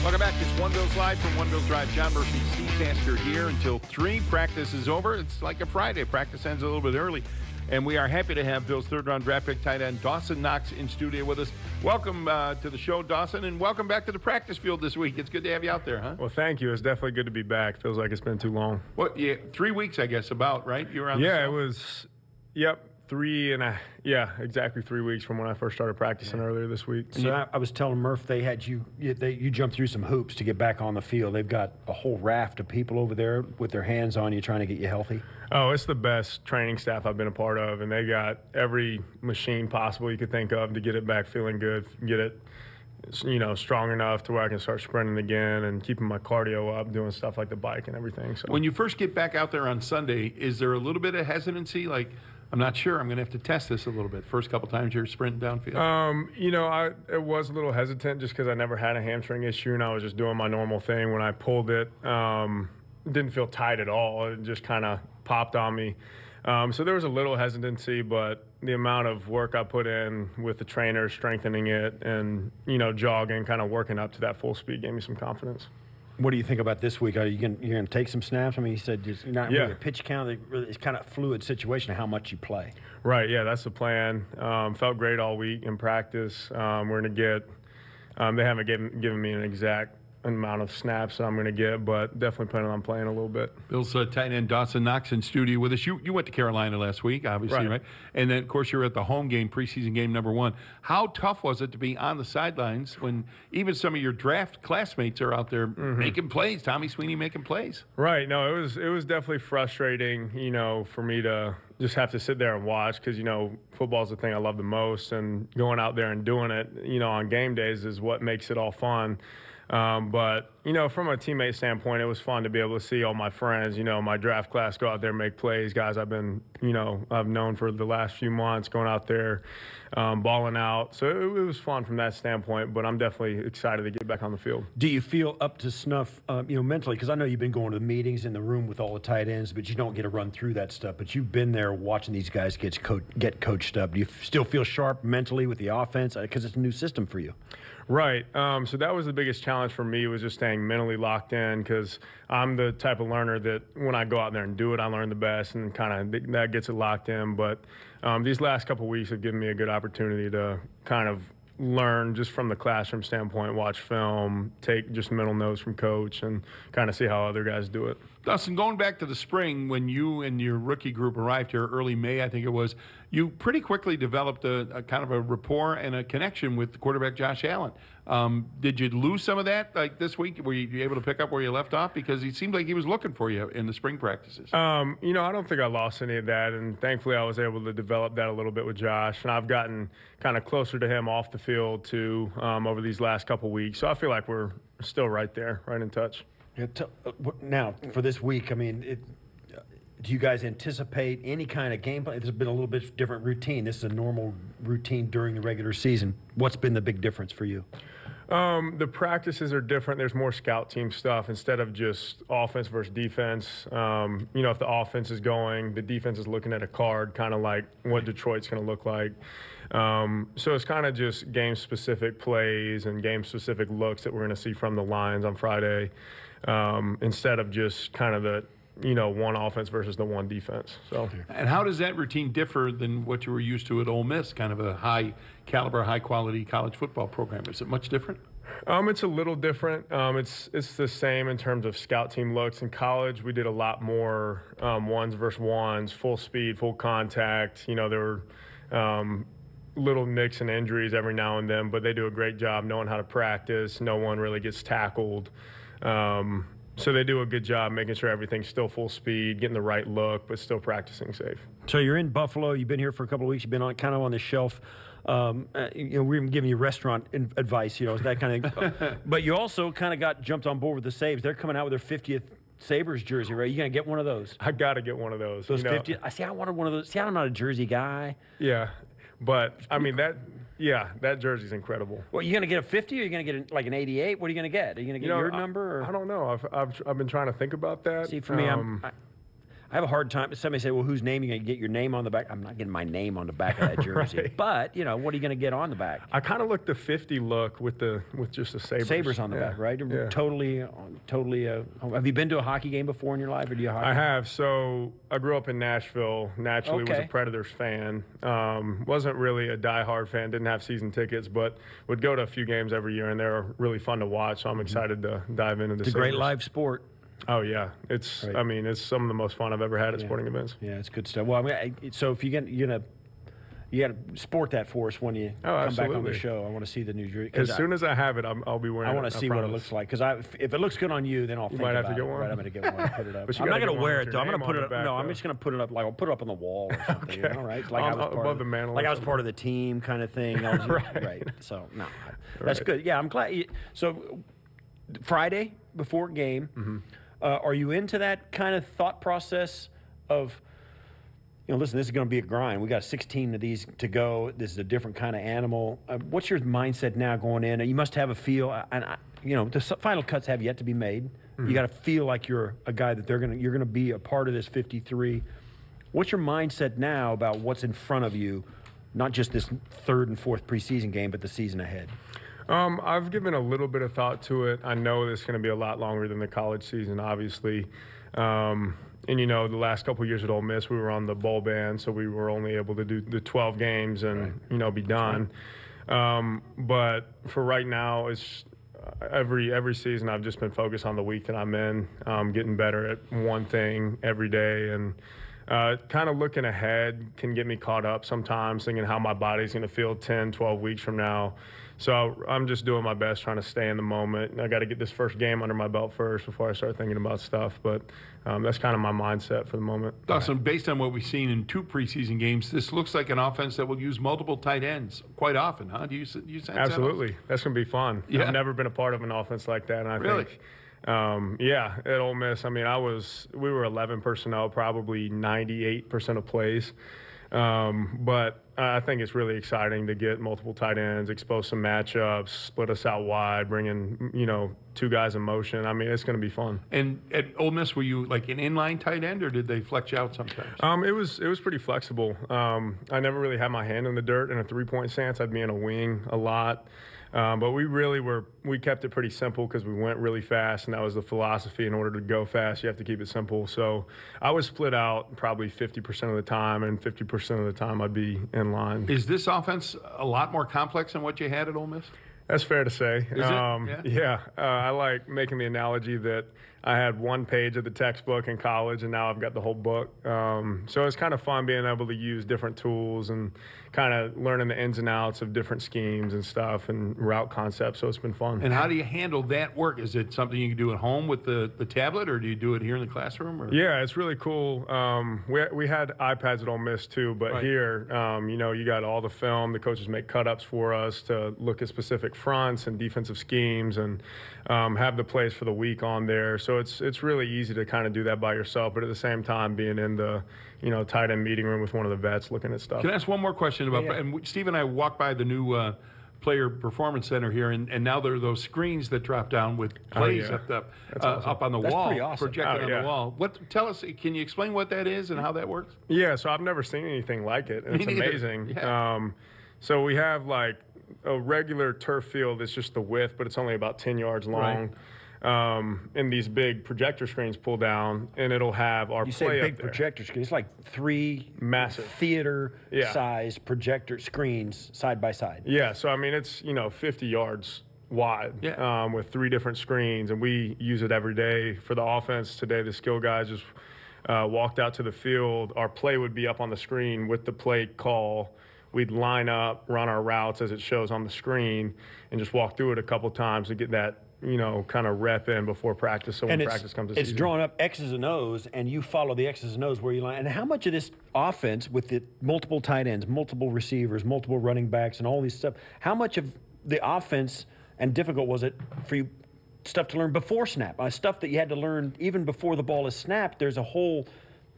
Welcome back. It's One Bills Live from One Bills Drive. John Murphy, Steve Tasker here until 3. Practice is over. It's like a Friday. Practice ends a little bit early. And we are happy to have Bills' third-round draft pick tight end Dawson Knox in studio with us. Welcome to the show, Dawson, and welcome back to the practice field this week. It's good to have you out there, huh? Well, thank you. It's definitely good to be back. Feels like it's been too long. Well, yeah, 3 weeks, I guess, about, right? You were on the Yeah, show? it was, exactly 3 weeks from when I first started practicing earlier this week. So I was telling Murph they had you jumped through some hoops to get back on the field. They've got a whole raft of people over there with their hands on you trying to get you healthy. Oh, it's the best training staff I've been a part of, and they got every machine possible you could think of to get it back feeling good, get it, strong enough to where I can start sprinting again and keeping my cardio up, doing stuff like the bike and everything. So when you first get back out there on Sunday, is there a little bit of hesitancy? Like, I'm not sure. I'm going to have to test this a little bit. First couple times you're sprinting downfield. I was a little hesitant just because I never had a hamstring issue, and I was just doing my normal thing. When I pulled it, didn't feel tight at all. It just kind of popped on me. So there was a little hesitancy, but the amount of work I put in with the trainer, strengthening it, and, jogging, kind of working up to that full speed gave me some confidence. What do you think about this week? Are you going to take some snaps? I mean, you said you're not really a pitch count. It's kind of a fluid situation of how much you play. Right, yeah, that's the plan. Felt great all week in practice. We're going to get they haven't given me an exact amount of snaps I'm going to get, but definitely planning on playing a little bit. Bill's tight end Dawson Knox in studio with us. You went to Carolina last week, obviously, right? And then, of course, you're at the home game, preseason game number 1. How tough was it to be on the sidelines when even some of your draft classmates are out there making plays? Tommy Sweeney making plays. Right. No, it was definitely frustrating, for me to just have to sit there and watch because, football's the thing I love the most, and going out there and doing it, on game days is what makes it all fun. But, from a teammate standpoint, it was fun to be able to see all my friends, my draft class go out there and make plays. Guys I've been, I've known for the last few months going out there, balling out. So it was fun from that standpoint, but I'm definitely excited to get back on the field. Do you feel up to snuff, mentally? Because I know you've been going to the meetings in the room with all the tight ends, but you don't get to run through that stuff. But you've been there watching these guys get coached up. Do you still feel sharp mentally with the offense? Because it's a new system for you. Right. So that was the biggest challenge for me, was just staying mentally locked in, because I'm the type of learner that when I go out there and do it, I learn the best, and kind of that gets it locked in. But these last couple of weeks have given me a good opportunity to kind of learn just from the classroom standpoint, watch film, take just mental notes from coach, and kind of see how other guys do it. Dustin, going back to the spring when you and your rookie group arrived here early May, I think it was, you pretty quickly developed a kind of a rapport and a connection with the quarterback Josh Allen. Did you lose some of that like this week? Were you able to pick up where you left off? Because it seemed like he was looking for you in the spring practices. I don't think I lost any of that, and thankfully I was able to develop that a little bit with Josh, and I've gotten kind of closer to him off the field too over these last couple weeks. So I feel like we're still right there, right in touch. Yeah, now, for this week, I mean, do you guys anticipate any kind of game plan? There's been a little bit different routine. This is a normal routine during the regular season. What's been the big difference for you? The practices are different. There's more scout team stuff instead of just offense versus defense. If the offense is going, the defense is looking at a card, kind of like what Detroit's going to look like. So it's kind of just game-specific plays and game-specific looks that we're going to see from the Lions on Friday, instead of just kind of the one offense versus the one defense. So. And how does that routine differ than what you were used to at Ole Miss, kind of a high-caliber, high-quality college football program? Is it much different? It's a little different. It's the same in terms of scout team looks. In college, we did a lot more ones versus ones, full speed, full contact. There were little nicks and injuries every now and then, but they do a great job knowing how to practice. No one really gets tackled. So they do a good job making sure everything's still full speed, getting the right look, but still practicing safe. So you're in Buffalo. You've been here for a couple of weeks. You've been kind of on the shelf. We're even giving you restaurant advice, that kind of. But you also kind of jumped on board with the Sabres. They're coming out with their 50th Sabres jersey, right? You gonna get one of those? I got to get one of those. Those 50. I see. I wanted one of those. See, I'm not a jersey guy. Yeah, but I mean that. Yeah, that jersey's incredible. Well, you going to get a 50 or are you going to get like an 88? What are you going to get? Are you going to get your number? Or? I don't know. I've been trying to think about that. See, for me, I have a hard time. Somebody say, well, whose name are you going to get your name on the back? I'm not getting my name on the back of that jersey. Right. But, you know, what are you going to get on the back? I kind of look the 50 look with just the sabers. Sabers on the back, right? Yeah. Totally. Have you been to a hockey game before in your life, or do you hockey? I have. So I grew up in Nashville. Naturally, was a Predators fan. Wasn't really a diehard fan. Didn't have season tickets, but would go to a few games every year, and they're really fun to watch. So I'm excited to dive into the. It's a great live sport. Oh yeah, it's. Right. I mean, it's some of the most fun I've ever had at sporting events. Yeah, it's good stuff. Well, I mean, so if you got to sport that for us when you come back on the show. I want to see the new jersey. As soon as I have it, I'll be wearing it. I want to see what it looks like, because if it looks good on you, then I'll think might about have to get it. one. Right, I'm going to get one and put it up. I'm not going to wear it though. I'm going to put it up. Back, no, I'm just going to put it up. Like I'll put it up on the wall or something. Okay. You know, right? Like I was part above of the mantle. Like I was part of the team, kind of thing. Right. So no, that's good. Yeah, I'm glad. So Friday before game. Are you into that kind of thought process of, you know, listen, this is going to be a grind. We got 16 of these to go. This is a different kind of animal. What's your mindset now going in? You must have a feel, and you know, the final cuts have yet to be made. You got to feel like you're a guy that you're going to be a part of this 53. What's your mindset now about what's in front of you, not just this third and fourth preseason game, but the season ahead? I've given a little bit of thought to it. I know this is going to be a lot longer than the college season, obviously. And, you know, the last couple of years at Ole Miss, we were on the bowl ban, so we were only able to do the 12 games and, you know, be done. But for right now, it's every season I've just been focused on the week that I'm in, getting better at one thing every day. And kind of looking ahead can get me caught up sometimes, thinking how my body's going to feel 10, 12 weeks from now. So I'm just doing my best trying to stay in the moment. I got to get this first game under my belt first before I start thinking about stuff. But that's kind of my mindset for the moment. Dawson, based on what we've seen in 2 preseason games, this looks like an offense that will use multiple tight ends quite often, huh? Do you sense Absolutely. That's going to be fun. Yeah. I've never been a part of an offense like that. And I think, yeah, at Ole Miss, I mean, we were 11 personnel, probably 98% of plays. But I think it's really exciting to get multiple tight ends, expose some matchups, split us out wide, bring in, you know, 2 guys in motion. I mean, it's going to be fun. And at Ole Miss, were you like an inline tight end, or did they flex you out sometimes? It was pretty flexible. I never really had my hand in the dirt in a 3-point stance. I'd be in a wing a lot. But we kept it pretty simple because we went really fast, and that was the philosophy. In order to go fast, you have to keep it simple. So I was split out probably 50% of the time, and 50% of the time I'd be in line. Is this offense a lot more complex than what you had at Ole Miss? That's fair to say. Is it? Yeah. I like making the analogy that I had 1 page of the textbook in college, and now I've got the whole book. So it's kind of fun being able to use different tools and kind of learning the ins and outs of different schemes and stuff and route concepts. So it's been fun. And how do you handle that work? Is it something you can do at home with the tablet, or do you do it here in the classroom? Or? Yeah, it's really cool. We had iPads at Ole Miss too, but here, you know, you got all the film. The coaches make cut-ups for us to look at specific fronts and defensive schemes, and have the plays for the week on there. So it's really easy to kind of do that by yourself, but at the same time being in the, you know, tight end meeting room with one of the vets looking at stuff. Can I ask one more question about? Yeah. And Steve and I walked by the new Player Performance Center here, and now there are those screens that drop down with plays up on the wall, pretty awesome. projected on the wall. Tell us? Can you explain what that is and how that works? Yeah, so I've never seen anything like it. And it's amazing. Yeah. So we have like a regular turf field. It's just the width, but it's only about 10 yards long. And these big projector screens pull down, and it'll have our You play say up big there. projector screen. It's like 3 Massive theater-size projector screens side by side. Yeah, so I mean, it's, you know, 50 yards wide with 3 different screens, and we use it every day for the offense. Today, the skill guys just walked out to the field. Our play would be up on the screen with the play call. We'd line up, run our routes as it shows on the screen, and just walk through it a couple times to get that, you know, kind of rep in before practice. So when practice comes to season. It's drawing up X's and O's, and you follow the X's and O's where you line. And how much of this offense with the multiple tight ends, multiple receivers, multiple running backs, and all these stuff, how much of the offense and difficult was it for you, stuff to learn before snap? Stuff that you had to learn even before the ball is snapped. There's a whole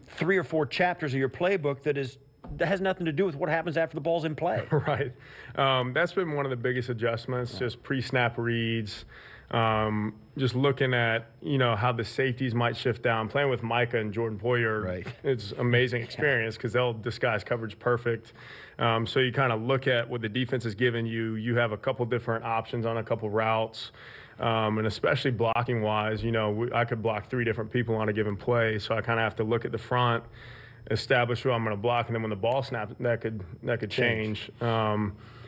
3 or 4 chapters of your playbook that is that has nothing to do with what happens after the ball's in play. Right. That's been one of the biggest adjustments, just pre-snap reads, just looking at, how the safeties might shift down. Playing with Micah and Jordan Poyer, Right. it's an amazing experience because they'll disguise coverage perfect. So you kind of look at what the defense is giving you. You have a couple different options on a couple routes. And especially blocking wise, I could block 3 different people on a given play. So I kind of have to look at the front, establish who I'm going to block, and then when the ball snaps, that could change.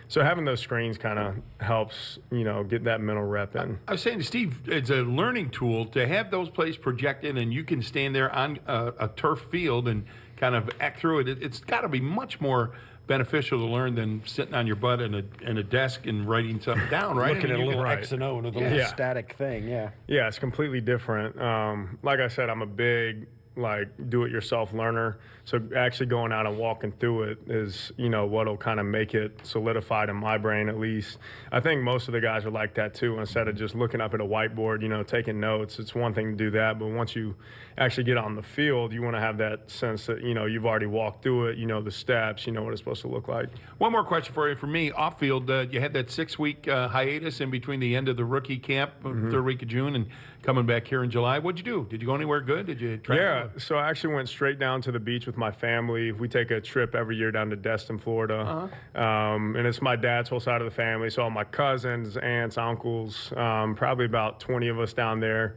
So having those screens kind of helps, get that mental rep in. I was saying to Steve, it's a learning tool to have those plays projected, and you can stand there on a turf field and kind of act through it. It's got to be much more beneficial to learn than sitting on your butt in a desk and writing something down, right? Looking at a little right. X and O and a little Yeah. static thing, yeah. Yeah, it's completely different. Like I said, I'm a big do-it-yourself learner. So actually going out and walking through it is, what'll kind of make it solidified in my brain at least. I think most of the guys are like that too. Instead of just looking up at a whiteboard, taking notes, it's one thing to do that. But once you actually get on the field, you want to have that sense that, you've already walked through it, the steps, what it's supposed to look like. One more question for you. For me, off field, you had that 6-week hiatus in between the end of the rookie camp, 3rd week of June, and coming back here in July. What'd you do? Did you go anywhere good? Did you travel? Yeah, so I actually went straight down to the beach with my family. We take a trip every year down to Destin, Florida. And it's my dad's whole side of the family. So all my cousins, aunts, uncles, probably about 20 of us down there.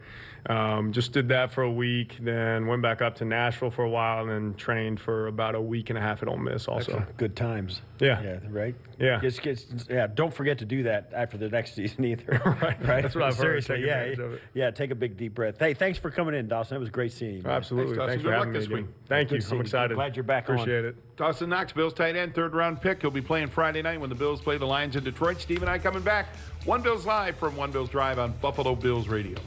Just did that for a week, then went back up to Nashville for a while, and then trained for about a week and a half at Ole Miss also. Good times. Yeah. Yeah, right? Yeah. Don't forget to do that after the next season either. Right. That's what I've heard. Seriously, yeah, take a big deep breath. Hey, thanks for coming in, Dawson. It was great seeing you, man. Absolutely. Thanks, Thanks for Dawson. having me Good luck this again. week. Thank you. Good seeing I'm you. excited. Glad you're back on. Appreciate it. Dawson Knox, Bills tight end, 3rd-round pick. He'll be playing Friday night when the Bills play the Lions in Detroit. Steve and I coming back. One Bills Live from One Bills Drive on Buffalo Bills Radio.